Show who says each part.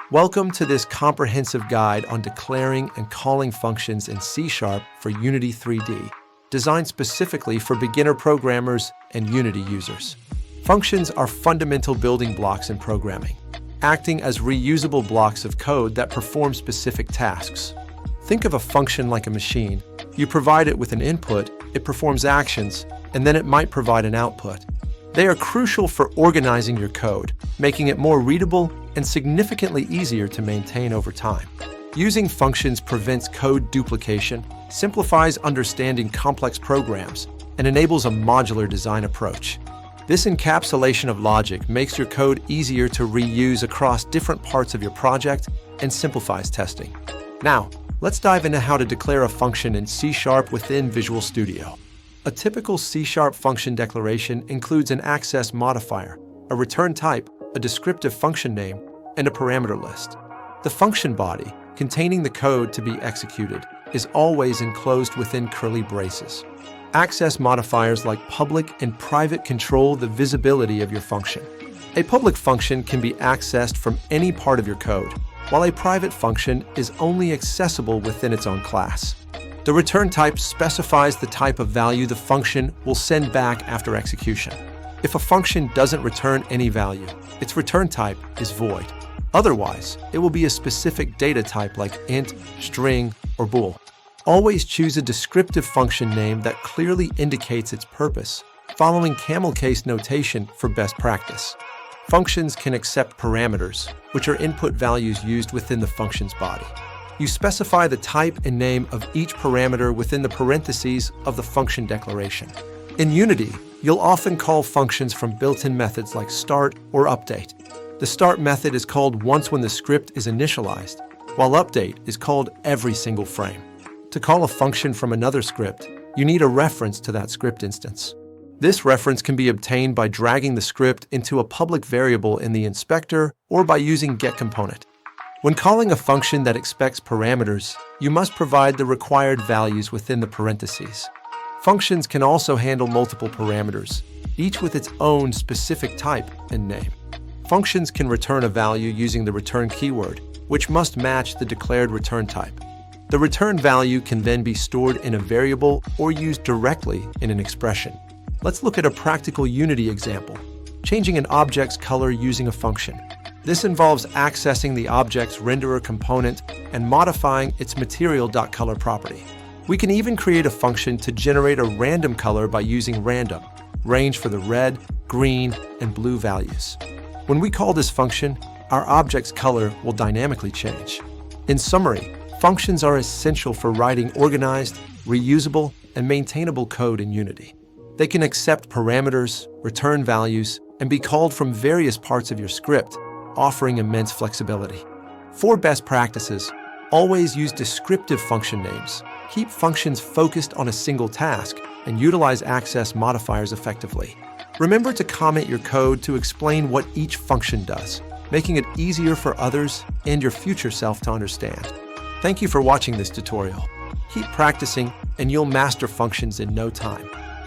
Speaker 1: Welcome to this comprehensive guide on declaring and calling functions in C# for Unity 3D, designed specifically for beginner programmers and Unity users. Functions are fundamental building blocks in programming, acting as reusable blocks of code that perform specific tasks. Think of a function like a machine. You provide it with an input, it performs actions, and then it might provide an output. They are crucial for organizing your code, making it more readable and significantly easier to maintain over time. Using functions prevents code duplication, simplifies understanding complex programs, and enables a modular design approach. This encapsulation of logic makes your code easier to reuse across different parts of your project and simplifies testing. Now, let's dive into how to declare a function in C# within Visual Studio. A typical C# function declaration includes an access modifier, a return type, a descriptive function name, and a parameter list. The function body, containing the code to be executed, is always enclosed within curly braces. Access modifiers like public and private control the visibility of your function. A public function can be accessed from any part of your code, while a private function is only accessible within its own class. The return type specifies the type of value the function will send back after execution. If a function doesn't return any value, its return type is void. Otherwise, it will be a specific data type like int, string, or bool. Always choose a descriptive function name that clearly indicates its purpose, following camel case notation for best practice. Functions can accept parameters, which are input values used within the function's body. You specify the type and name of each parameter within the parentheses of the function declaration. In Unity, you'll often call functions from built-in methods like start or update. The start method is called once when the script is initialized, while update is called every single frame. To call a function from another script, you need a reference to that script instance. This reference can be obtained by dragging the script into a public variable in the inspector or by using getComponent. When calling a function that expects parameters, you must provide the required values within the parentheses. Functions can also handle multiple parameters, each with its own specific type and name. Functions can return a value using the return keyword, which must match the declared return type. The return value can then be stored in a variable or used directly in an expression. Let's look at a practical Unity example, changing an object's color using a function. This involves accessing the object's renderer component and modifying its material.color property. We can even create a function to generate a random color by using random, range for the red, green, and blue values. When we call this function, our object's color will dynamically change. In summary, functions are essential for writing organized, reusable, and maintainable code in Unity. They can accept parameters, return values, and be called from various parts of your script, offering immense flexibility. For best practices, always use descriptive function names, keep functions focused on a single task, and utilize access modifiers effectively. Remember to comment your code to explain what each function does, making it easier for others and your future self to understand. Thank you for watching this tutorial. Keep practicing, and you'll master functions in no time.